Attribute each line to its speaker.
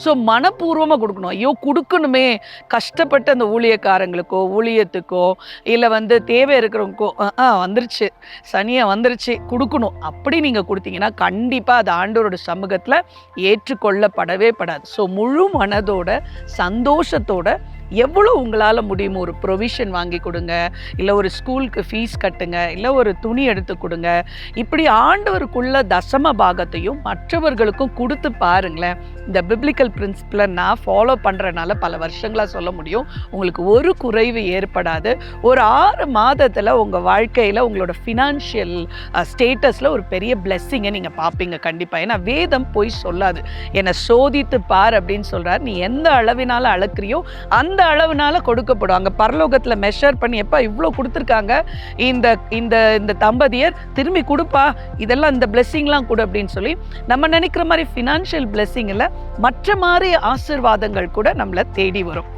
Speaker 1: So மனப்பூர்வமாக கொடுக்கணும். ஐயோ கொடுக்கணுமே, கஷ்டப்பட்டு அந்த ஊழியக்காரங்களுக்கோ ஊழியத்துக்கோ இல்லை தேவை இருக்கிறவங்களுக்கோ வந்துருச்சு, சனியாக வந்துருச்சு கொடுக்கணும் அப்படி நீங்கள் கொடுத்தீங்கன்னா கண்டிப்பாக அது ஆண்டவரோட சமூகத்தில் ஏற்றுக்கொள்ளப்படவே படாது. ஸோ முழு மனதோட சந்தோஷத்தோட எவ்வளோ உங்களால் முடியுமோ ஒரு ப்ரொவிஷன் வாங்கி கொடுங்க, இல்லை ஒரு ஸ்கூலுக்கு ஃபீஸ் கட்டுங்க, இல்லை ஒரு துணி எடுத்து கொடுங்க. இப்படி ஆண்டவருக்குள்ள தசம பாகத்தையும் மற்றவர்களுக்கும் கொடுத்து பாருங்களேன். இந்த பிப்ளிக்கல் பிரின்சிபலை நான் ஃபாலோ பண்ணுறனால பல வருஷங்களாக சொல்ல முடியும், உங்களுக்கு ஒரு குறைவு ஏற்படாது. ஒரு 6 மாதத்தில் உங்கள் வாழ்க்கையில் உங்களோட ஃபினான்ஷியல் ஸ்டேட்டஸில் ஒரு பெரிய பிளெஸ்ஸிங்கை நீங்கள் பார்ப்பீங்க கண்டிப்பாக. ஏன்னா வேதம் போய் சொல்லாது, என்னை சோதித்து பார் அப்படின்னு சொல்கிறார். நீ எந்த அளவினால அளக்குறியோ அந்த அளவுனால கொடுக்கப்படும். அங்கே பரலோகத்தில் மெஷர் பண்ணி எப்போ இவ்வளோ கொடுத்துருக்காங்க இந்த இந்த இந்த தம்பதியர், திரும்பி கொடுப்பா, இதெல்லாம் இந்த பிளெஸ்ஸிங்லாம் கொடு அப்படின்னு சொல்லி நம்ம நினைக்கிற மாதிரி ஃபினான்ஷியல் பிளெஸ்ஸிங் இல்லை, மற்ற மாதிரி ஆசீர்வாதங்கள் கூட நம்மளை தேடி வரும்.